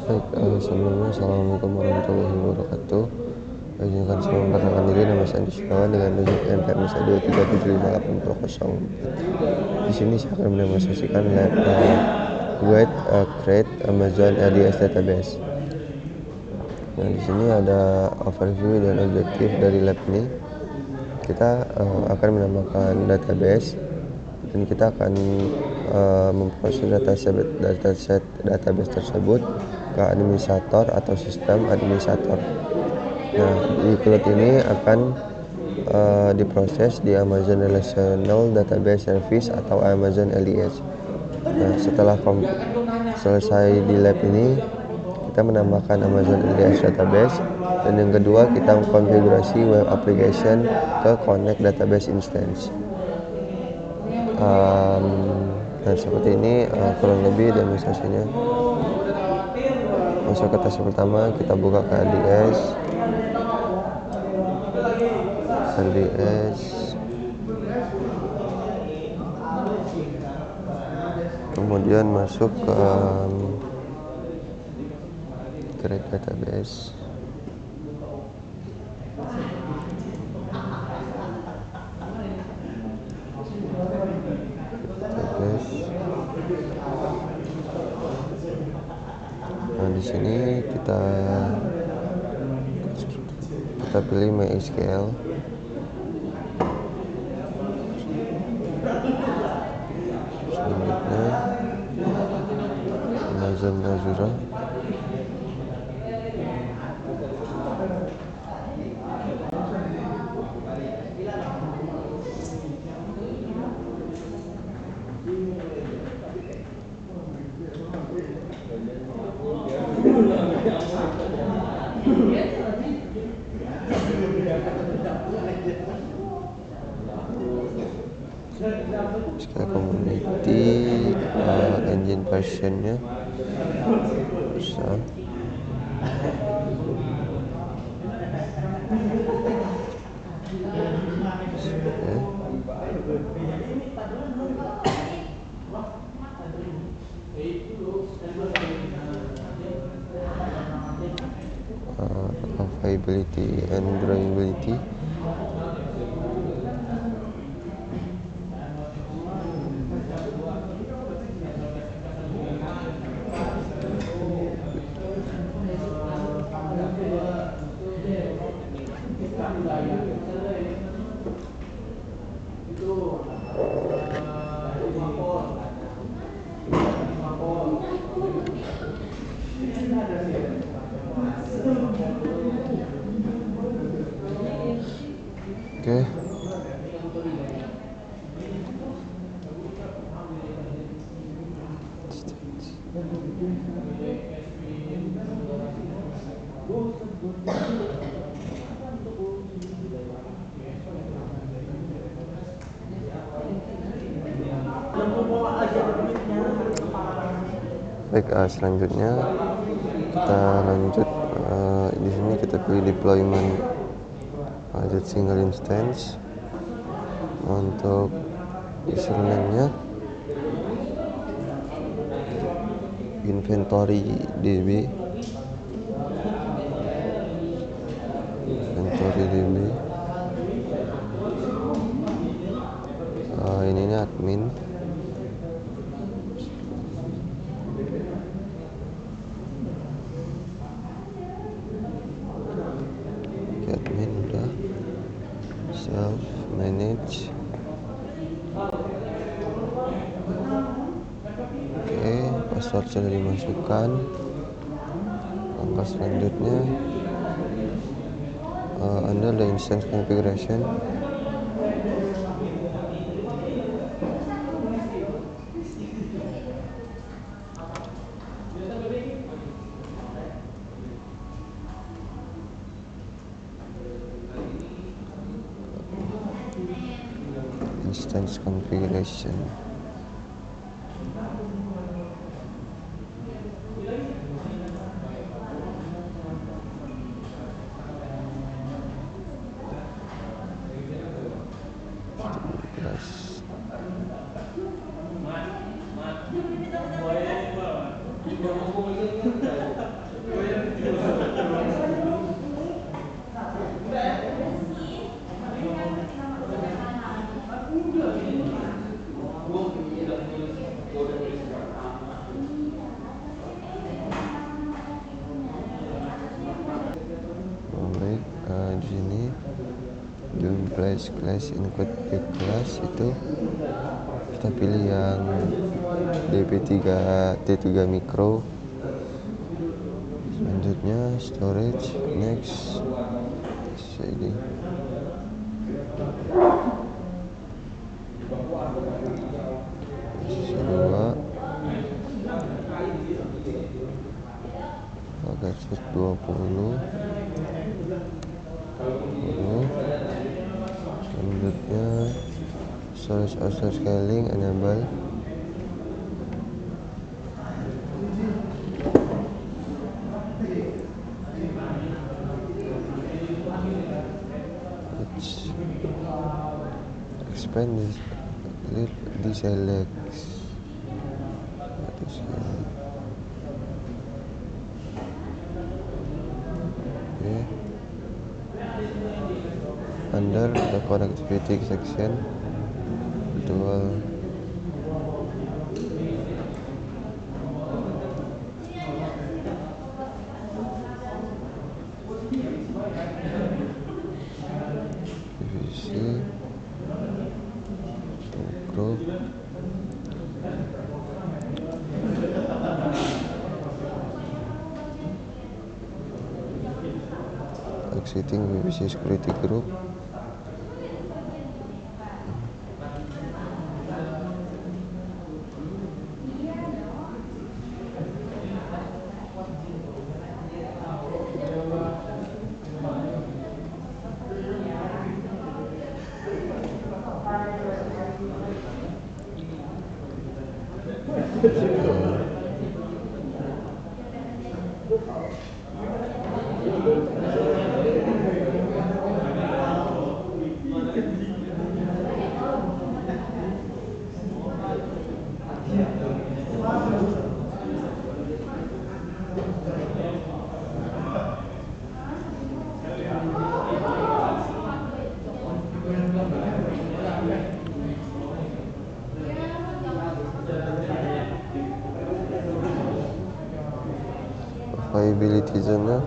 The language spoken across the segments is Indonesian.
Sebelumnya Assalamualaikum warahmatullahi wabarakatuh. Izinkan saya memperkenalkan diri, nama saya Andi Setiawan dengan NIM NPM 2375804. Di sini saya akan mendemonstrasikan lab create Amazon LDS database. Nah, di sini ada overview dan objektif dari lab ini. Kita akan menambahkan database dan kita akan memproses dataset database tersebut ke administrator atau sistem administrator. Nah, di cloud ini akan diproses di Amazon Relational Database Service atau Amazon LDS. Nah, setelah selesai di lab ini, kita menambahkan Amazon LDS database, dan yang kedua kita mengkonfigurasi web application ke connect database instance. Dan seperti ini kurang lebih demonstrasinya. Masuk ke tes pertama, kita buka ke LDS, kemudian masuk ke create database. Nah, di sini kita pilih MySQL. Selanjutnya Amazon Azure. Sekarang community engine versionnya bisa. Availability and durability. Oke. Baik, selanjutnya kita lanjut. Di sini kita pilih deployment added single instance. Untuk username-nya inventory db. Ini admin. Admin udah. Self manage. Oke, password sudah dimasukkan. Langkah selanjutnya under the instance configuration, instance configuration. device class include big class, itu kita pilih yang DP3 micro. Selanjutnya storage, next ini kedua Pegasus 20. Selanjutnya storage auto scaling enable. Expand deselect. Under the connectivity section, dual PVC group, exiting PVC security group. Availability zone.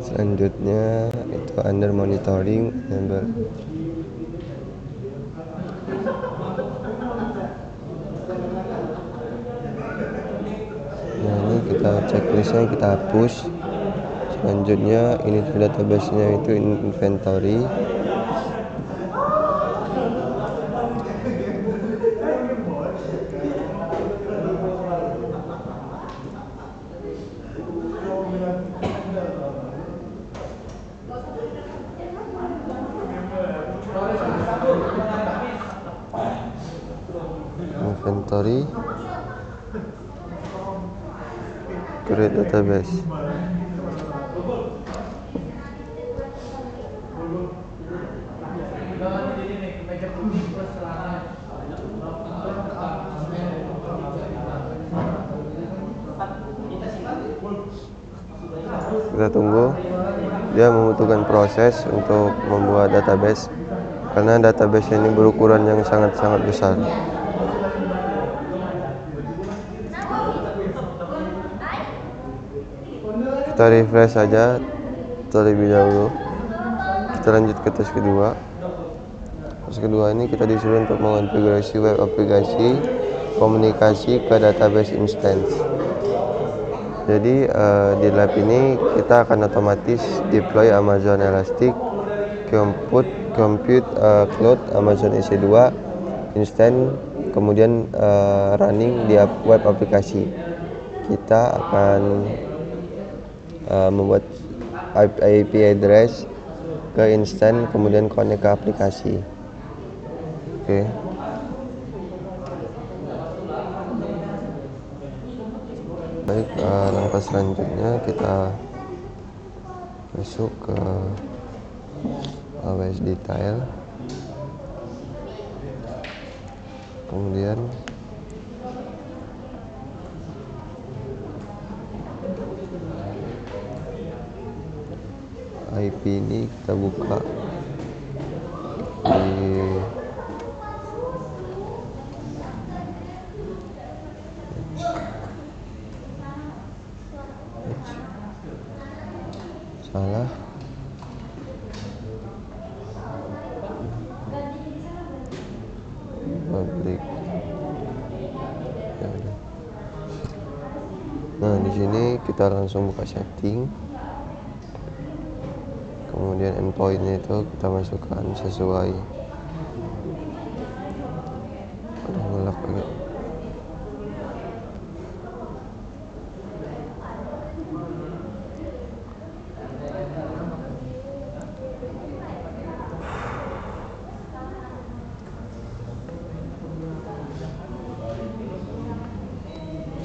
Selanjutnya itu under monitoring enable. Nah, ini kita checklistnya kita hapus. Selanjutnya ini database-nya itu inventory. Create database. Kita tunggu, dia membutuhkan proses untuk membuat database karena database ini berukuran yang sangat-sangat besar. Kita refresh saja terlebih dahulu. Kita lanjut ke tes kedua. Tes kedua ini kita disuruh untuk mengonfigurasi web aplikasi komunikasi ke database instance. Jadi di lab ini kita akan otomatis deploy Amazon Elastic, Compute Cloud, Amazon EC2 instant, kemudian running di web aplikasi. Kita akan membuat IP address ke instant, kemudian connect ke aplikasi. Oke. Baik, langkah selanjutnya kita masuk ke AWS detail, kemudian IP ini kita buka di salah. Public. Nah, di sini kita langsung buka setting. Kemudian endpointnya itu kita masukkan sesuai. Udah ngelak lagi.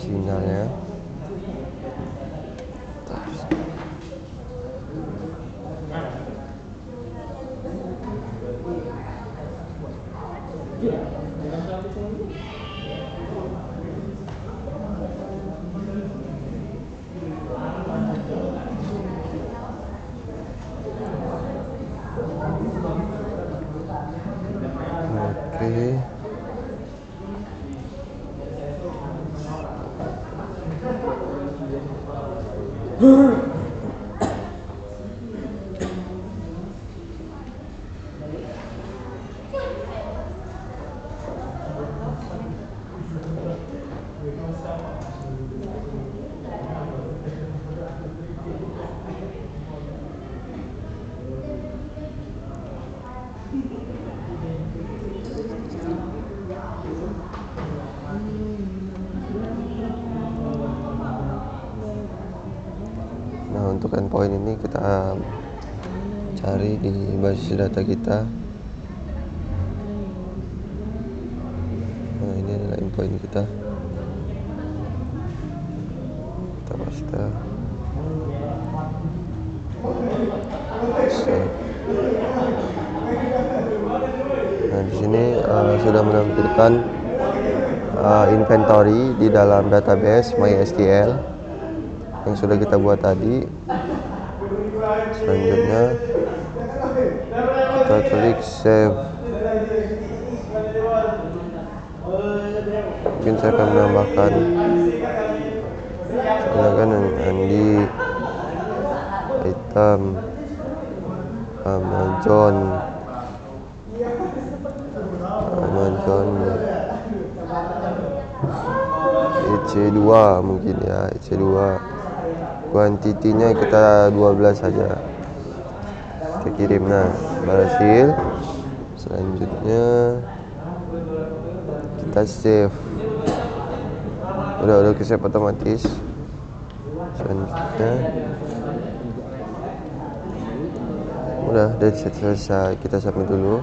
Sinyalnya. Oke. Nah, untuk endpoint ini kita cari di basis data kita. Nah, ini adalah endpoint kita. Kita paste. Nah, di sini sudah menampilkan inventory di dalam database MySQL yang sudah kita buat tadi. Selanjutnya kita klik save. Mungkin saya akan menambahkan misalkan Andi, item, Amazon EC2 mungkin ya, EC2. Kuantitinya kita 12 saja. Kita kirim. Nah, berhasil. Selanjutnya kita save. Udah ke save otomatis. Selanjutnya udah selesai. Kita submit dulu.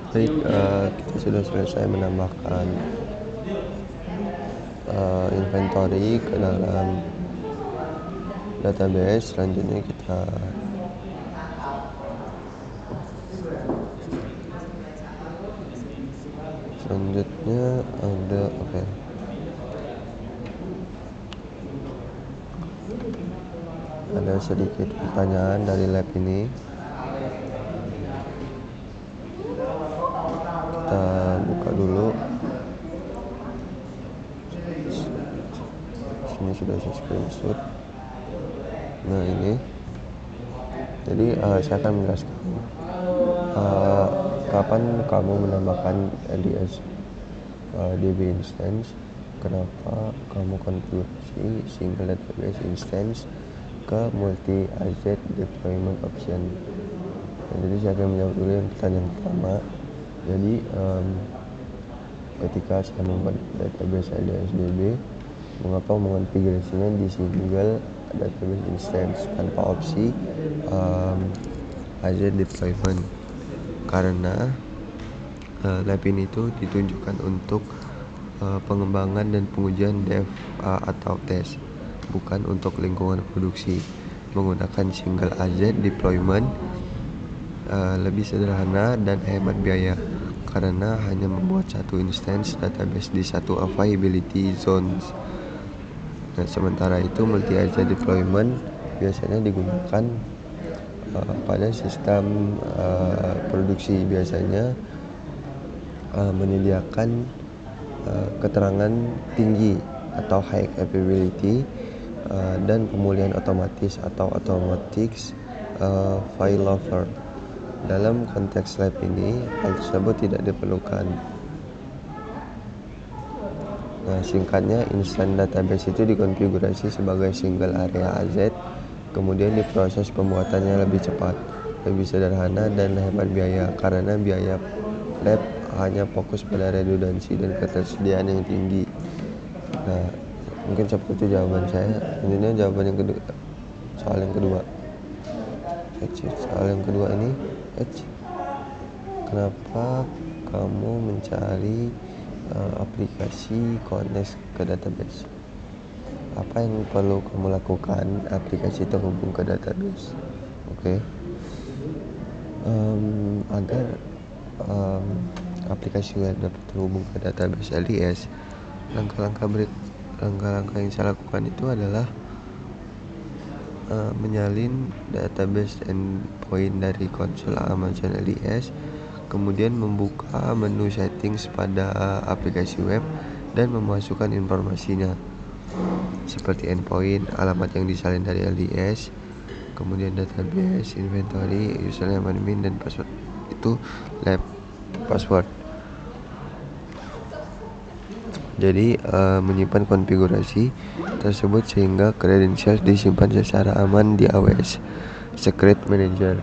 Baik, kita sudah selesai menambahkan inventory ke dalam database. Selanjutnya kita ada sedikit pertanyaan dari lab ini. Kita buka dulu. Sini sudah saya screenshot. Nah, ini jadi saya akan menjelaskan kapan kamu menambahkan LDS DB instance, kenapa kamu konfigurasi single database instance ke multi AZ deployment option. Nah, jadi saya akan menjawab dulu yang pertanyaan pertama. Jadi ketika saya membuat database LDSDB, mengapa mengonfigurasinya di single database instance tanpa opsi AZ deployment? Karena lab ini itu ditunjukkan untuk pengembangan dan pengujian dev atau tes, bukan untuk lingkungan produksi. Menggunakan single AZ deployment lebih sederhana dan hemat biaya karena hanya membuat satu instance database di satu availability zones. Nah, sementara itu multi-agent deployment biasanya digunakan pada sistem produksi, biasanya menyediakan keterangan tinggi atau high availability dan pemulihan otomatis atau automatic failover. Dalam konteks lab ini, hal tersebut tidak diperlukan. Nah, singkatnya, instant database itu dikonfigurasi sebagai single area AZ, kemudian diproses pembuatannya lebih cepat, lebih sederhana, dan hemat biaya, karena biaya lab hanya fokus pada redundansi dan ketersediaan yang tinggi. Nah, mungkin seperti itu jawaban saya. Ini jawaban yang kedua, soal yang kedua. Soal yang kedua ini, kenapa kamu mencari aplikasi connect ke database? Apa yang perlu kamu lakukan aplikasi terhubung ke database? Oke. Agar aplikasi web dapat terhubung ke database LDS, langkah-langkah yang saya lakukan itu adalah menyalin database endpoint dari konsol Amazon LDS, kemudian membuka menu settings pada aplikasi web dan memasukkan informasinya seperti endpoint, alamat yang disalin dari LDS, kemudian database, inventory, username admin, dan password itu lab password. Jadi menyimpan konfigurasi tersebut sehingga credentials disimpan secara aman di AWS Secret Manager.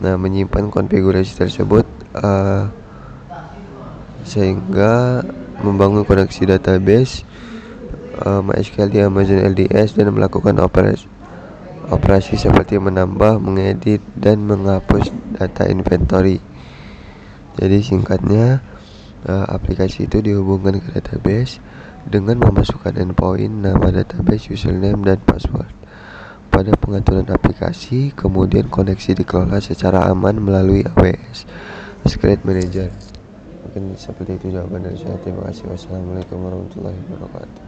Nah, menyimpan konfigurasi tersebut sehingga membangun koneksi database MySQL di Amazon LDS dan melakukan operasi seperti menambah, mengedit, dan menghapus data inventory. Jadi singkatnya, aplikasi itu dihubungkan ke database dengan memasukkan endpoint, nama database, username, dan password. Pada pengaturan aplikasi, kemudian koneksi dikelola secara aman melalui AWS Secret Manager. Mungkin seperti itu jawaban dari saya. Terima kasih. Wassalamualaikum warahmatullahi wabarakatuh.